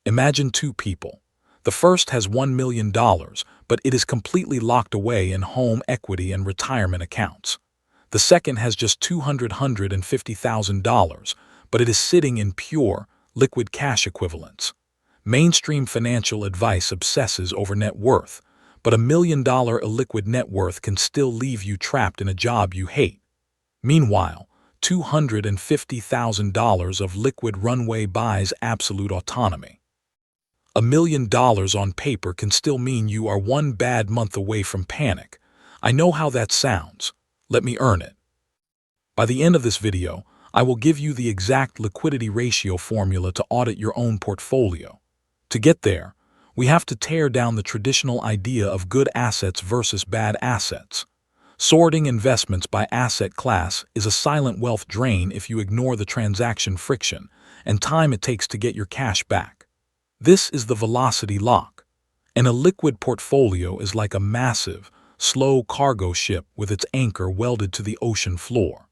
Imagine two people. The first has $1 million, but it is completely locked away in home equity and retirement accounts. The second has just $250,000, but it is sitting in pure, liquid cash equivalents. Mainstream financial advice obsesses over net worth, but $1 million illiquid net worth can still leave you trapped in a job you hate. Meanwhile, $250,000 of liquid runway buys absolute autonomy. $1 million on paper can still mean you are one bad month away from panic. I know how that sounds. Let me earn it. By the end of this video, I will give you the exact liquidity ratio formula to audit your own portfolio. To get there, we have to tear down the traditional idea of good assets versus bad assets. Sorting investments by asset class is a silent wealth drain if you ignore the transaction friction and time it takes to get your cash back. This is the velocity lock. An illiquid portfolio is like a massive, slow cargo ship with its anchor welded to the ocean floor.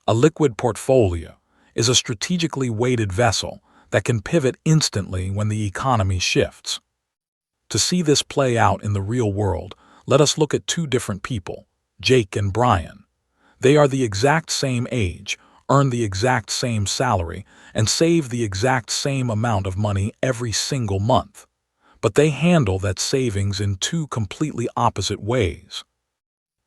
A liquid portfolio is a strategically weighted vessel that can pivot instantly when the economy shifts. To see this play out in the real world, let us look at two different people, Jake and Brian. They are the exact same age, earn the exact same salary, and save the exact same amount of money every single month. But they handle that savings in two completely opposite ways.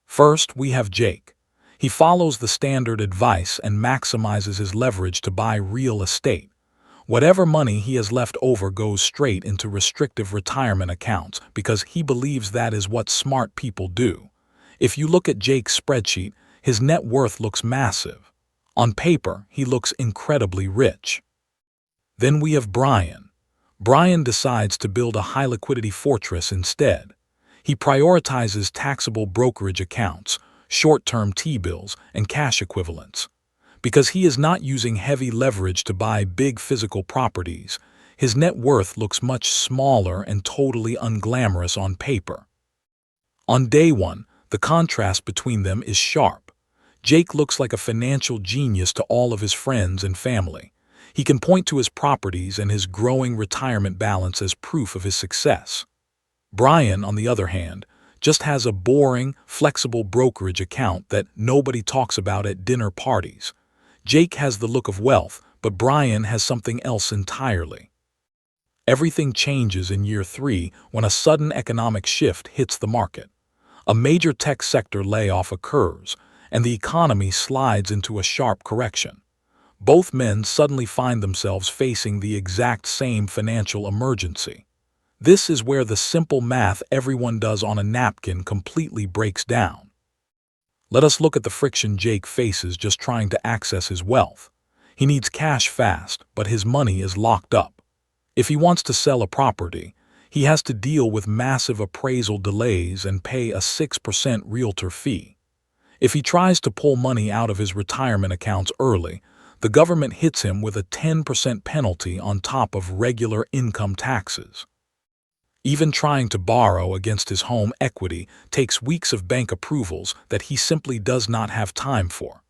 First, we have Jake. He follows the standard advice and maximizes his leverage to buy real estate. Whatever money he has left over goes straight into restrictive retirement accounts because he believes that is what smart people do. If you look at Jake's spreadsheet, his net worth looks massive. On paper, he looks incredibly rich. Then we have Brian. Brian decides to build a high liquidity fortress instead. He prioritizes taxable brokerage accounts, short-term T-bills, and cash equivalents. Because he is not using heavy leverage to buy big physical properties, his net worth looks much smaller and totally unglamorous on paper. On day one, the contrast between them is sharp. Jake looks like a financial genius to all of his friends and family. He can point to his properties and his growing retirement balance as proof of his success. Brian, on the other hand, just has a boring, flexible brokerage account that nobody talks about at dinner parties. Jake has the look of wealth, but Brian has something else entirely. Everything changes in year 3 when a sudden economic shift hits the market. A major tech sector layoff occurs, and the economy slides into a sharp correction. Both men suddenly find themselves facing the exact same financial emergency. This is where the simple math everyone does on a napkin completely breaks down. Let us look at the friction Jake faces just trying to access his wealth. He needs cash fast, but his money is locked up. If he wants to sell a property, he has to deal with massive appraisal delays and pay a 6% realtor fee. If he tries to pull money out of his retirement accounts early, the government hits him with a 10% penalty on top of regular income taxes. Even trying to borrow against his home equity takes weeks of bank approvals that he simply does not have time for.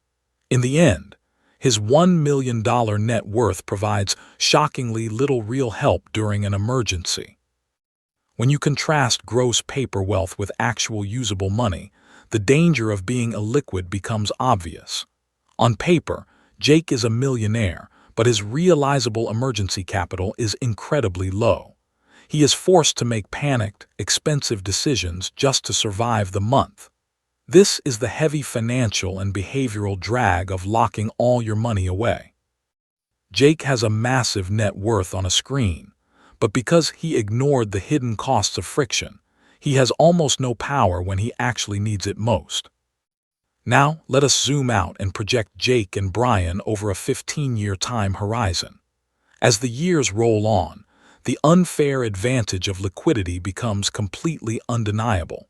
In the end, his $1 million net worth provides shockingly little real help during an emergency. When you contrast gross paper wealth with actual usable money, the danger of being illiquid becomes obvious. On paper, Jake is a millionaire, but his realizable emergency capital is incredibly low. He is forced to make panicked, expensive decisions just to survive the month. This is the heavy financial and behavioral drag of locking all your money away. Jake has a massive net worth on a screen, but because he ignored the hidden costs of friction, he has almost no power when he actually needs it most. Now, let us zoom out and project Jake and Brian over a 15-year time horizon. As the years roll on, the unfair advantage of liquidity becomes completely undeniable.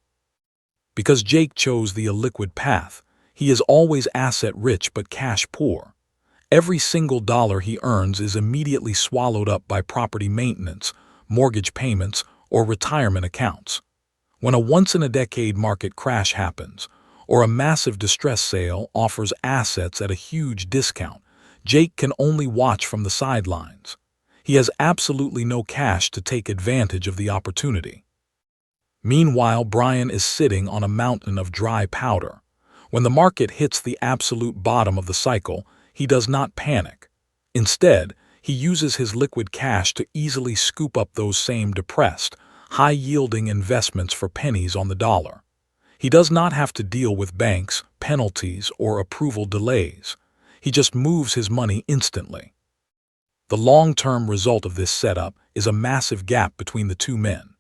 Because Jake chose the illiquid path, he is always asset-rich but cash-poor. Every single dollar he earns is immediately swallowed up by property maintenance, mortgage payments, or retirement accounts. When a once-in-a-decade market crash happens, or a massive distress sale offers assets at a huge discount, Jake can only watch from the sidelines. He has absolutely no cash to take advantage of the opportunity. Meanwhile, Brian is sitting on a mountain of dry powder. When the market hits the absolute bottom of the cycle, he does not panic. Instead, he uses his liquid cash to easily scoop up those same depressed, high-yielding investments for pennies on the dollar. He does not have to deal with banks, penalties, or approval delays. He just moves his money instantly. The long-term result of this setup is a massive gap between the two men.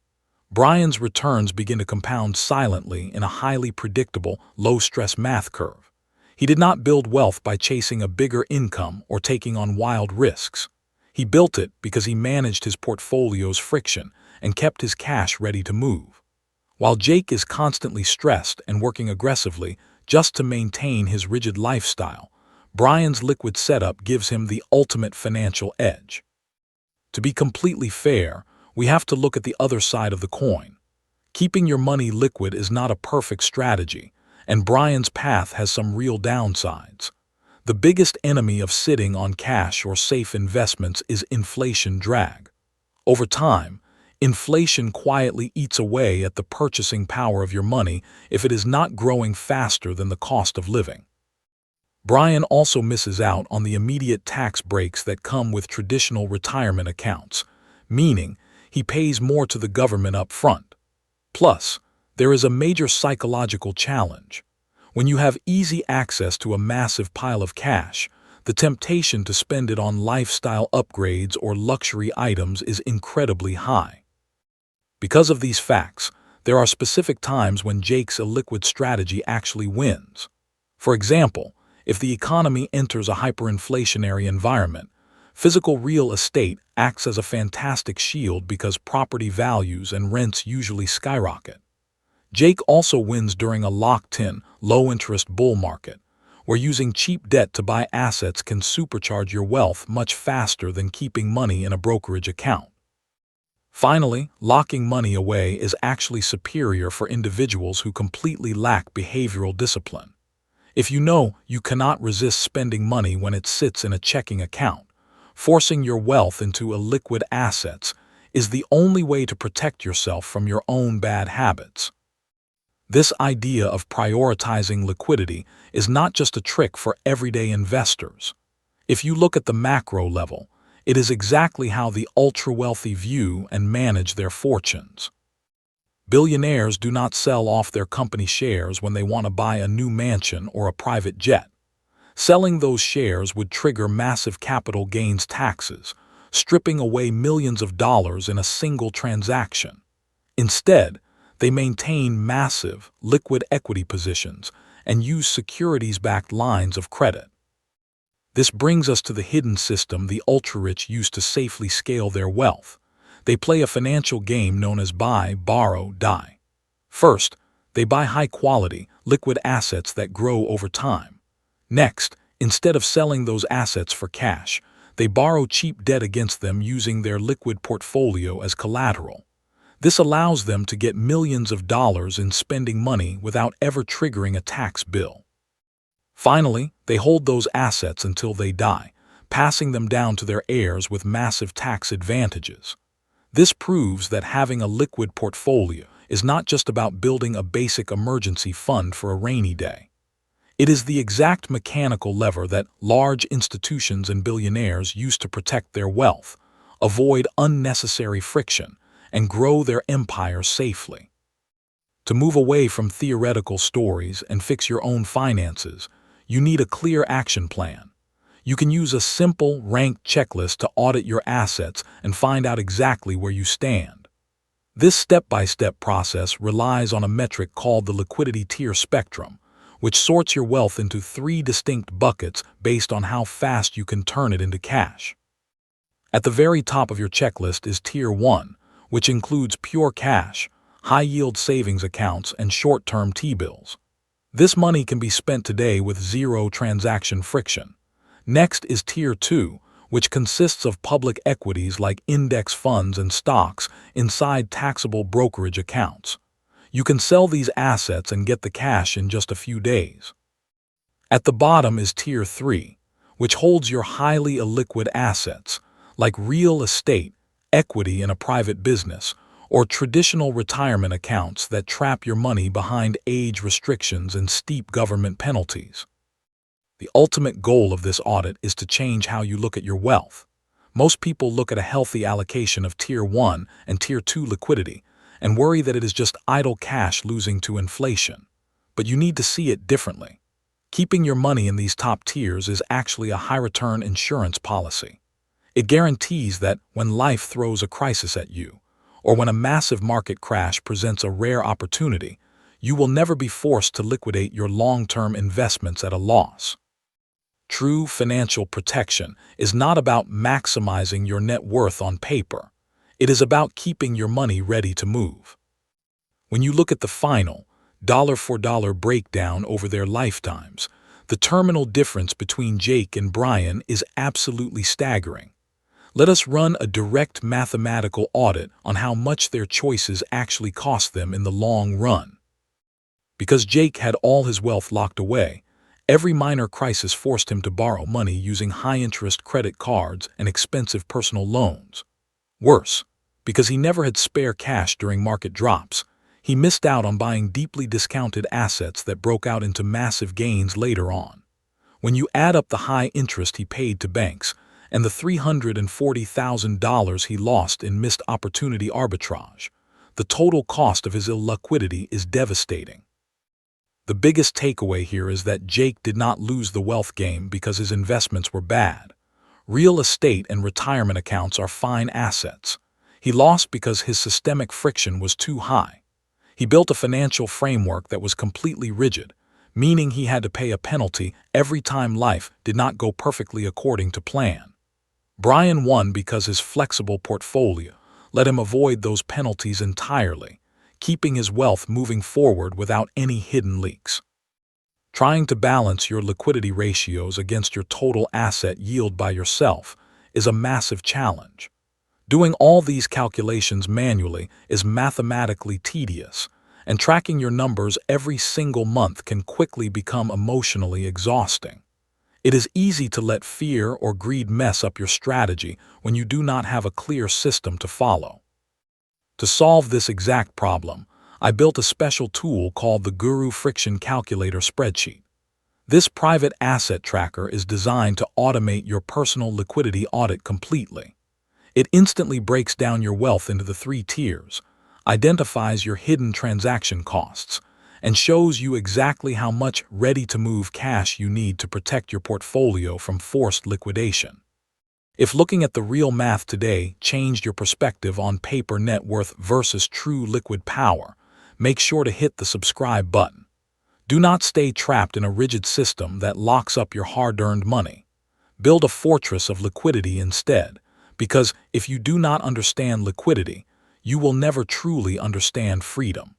Brian's returns begin to compound silently in a highly predictable, low-stress math curve. He did not build wealth by chasing a bigger income or taking on wild risks. He built it because he managed his portfolio's friction and kept his cash ready to move. While Jake is constantly stressed and working aggressively just to maintain his rigid lifestyle, Brian's liquid setup gives him the ultimate financial edge. To be completely fair, we have to look at the other side of the coin. Keeping your money liquid is not a perfect strategy, and Brian's path has some real downsides. The biggest enemy of sitting on cash or safe investments is inflation drag. Over time, inflation quietly eats away at the purchasing power of your money if it is not growing faster than the cost of living. Brian also misses out on the immediate tax breaks that come with traditional retirement accounts, meaning he pays more to the government up front. Plus, there is a major psychological challenge. When you have easy access to a massive pile of cash, the temptation to spend it on lifestyle upgrades or luxury items is incredibly high. Because of these facts, there are specific times when Jake's illiquid strategy actually wins. For example, if the economy enters a hyperinflationary environment, physical real estate acts as a fantastic shield because property values and rents usually skyrocket. Jake also wins during a locked-in, low-interest bull market, where using cheap debt to buy assets can supercharge your wealth much faster than keeping money in a brokerage account. Finally, locking money away is actually superior for individuals who completely lack behavioral discipline. If you know you cannot resist spending money when it sits in a checking account, forcing your wealth into illiquid assets is the only way to protect yourself from your own bad habits. This idea of prioritizing liquidity is not just a trick for everyday investors. If you look at the macro level, it is exactly how the ultra-wealthy view and manage their fortunes. Billionaires do not sell off their company shares when they want to buy a new mansion or a private jet. Selling those shares would trigger massive capital gains taxes, stripping away millions of dollars in a single transaction. Instead, they maintain massive, liquid equity positions and use securities-backed lines of credit. This brings us to the hidden system the ultra-rich use to safely scale their wealth. They play a financial game known as buy, borrow, die. First, they buy high-quality, liquid assets that grow over time. Next, instead of selling those assets for cash, they borrow cheap debt against them using their liquid portfolio as collateral. This allows them to get millions of dollars in spending money without ever triggering a tax bill. Finally, they hold those assets until they die, passing them down to their heirs with massive tax advantages. This proves that having a liquid portfolio is not just about building a basic emergency fund for a rainy day. It is the exact mechanical lever that large institutions and billionaires use to protect their wealth, avoid unnecessary friction, and grow their empire safely. To move away from theoretical stories and fix your own finances, you need a clear action plan. You can use a simple, ranked checklist to audit your assets and find out exactly where you stand. This step-by-step process relies on a metric called the Liquidity Tier Spectrum, which sorts your wealth into 3 distinct buckets based on how fast you can turn it into cash. At the very top of your checklist is Tier 1, which includes pure cash, high-yield savings accounts, and short-term T-bills. This money can be spent today with zero transaction friction. Next is Tier 2, which consists of public equities like index funds and stocks inside taxable brokerage accounts. You can sell these assets and get the cash in just a few days. At the bottom is Tier 3, which holds your highly illiquid assets, like real estate, equity in a private business, or traditional retirement accounts that trap your money behind age restrictions and steep government penalties. The ultimate goal of this audit is to change how you look at your wealth. Most people look at a healthy allocation of Tier 1 and Tier 2 liquidity and worry that it is just idle cash losing to inflation. But you need to see it differently. Keeping your money in these top tiers is actually a high-return insurance policy. It guarantees that when life throws a crisis at you, or when a massive market crash presents a rare opportunity, you will never be forced to liquidate your long-term investments at a loss. True financial protection is not about maximizing your net worth on paper. It is about keeping your money ready to move. When you look at the final, dollar-for-dollar breakdown over their lifetimes, the terminal difference between Jake and Brian is absolutely staggering. Let us run a direct mathematical audit on how much their choices actually cost them in the long run. Because Jake had all his wealth locked away, every minor crisis forced him to borrow money using high-interest credit cards and expensive personal loans. Worse, because he never had spare cash during market drops, he missed out on buying deeply discounted assets that broke out into massive gains later on. When you add up the high interest he paid to banks and the $340,000 he lost in missed opportunity arbitrage, the total cost of his illiquidity is devastating. The biggest takeaway here is that Jake did not lose the wealth game because his investments were bad. Real estate and retirement accounts are fine assets. He lost because his systemic friction was too high. He built a financial framework that was completely rigid, meaning he had to pay a penalty every time life did not go perfectly according to plan. Brian won because his flexible portfolio let him avoid those penalties entirely, keeping his wealth moving forward without any hidden leaks. Trying to balance your liquidity ratios against your total asset yield by yourself is a massive challenge. Doing all these calculations manually is mathematically tedious, and tracking your numbers every single month can quickly become emotionally exhausting. It is easy to let fear or greed mess up your strategy when you do not have a clear system to follow. To solve this exact problem, I built a special tool called the Guru Friction Calculator Spreadsheet. This private asset tracker is designed to automate your personal liquidity audit completely. It instantly breaks down your wealth into the 3 tiers, identifies your hidden transaction costs, and shows you exactly how much ready-to-move cash you need to protect your portfolio from forced liquidation. If looking at the real math today changed your perspective on paper net worth versus true liquid power, make sure to hit the subscribe button. Do not stay trapped in a rigid system that locks up your hard-earned money. Build a fortress of liquidity instead, because if you do not understand liquidity, you will never truly understand freedom.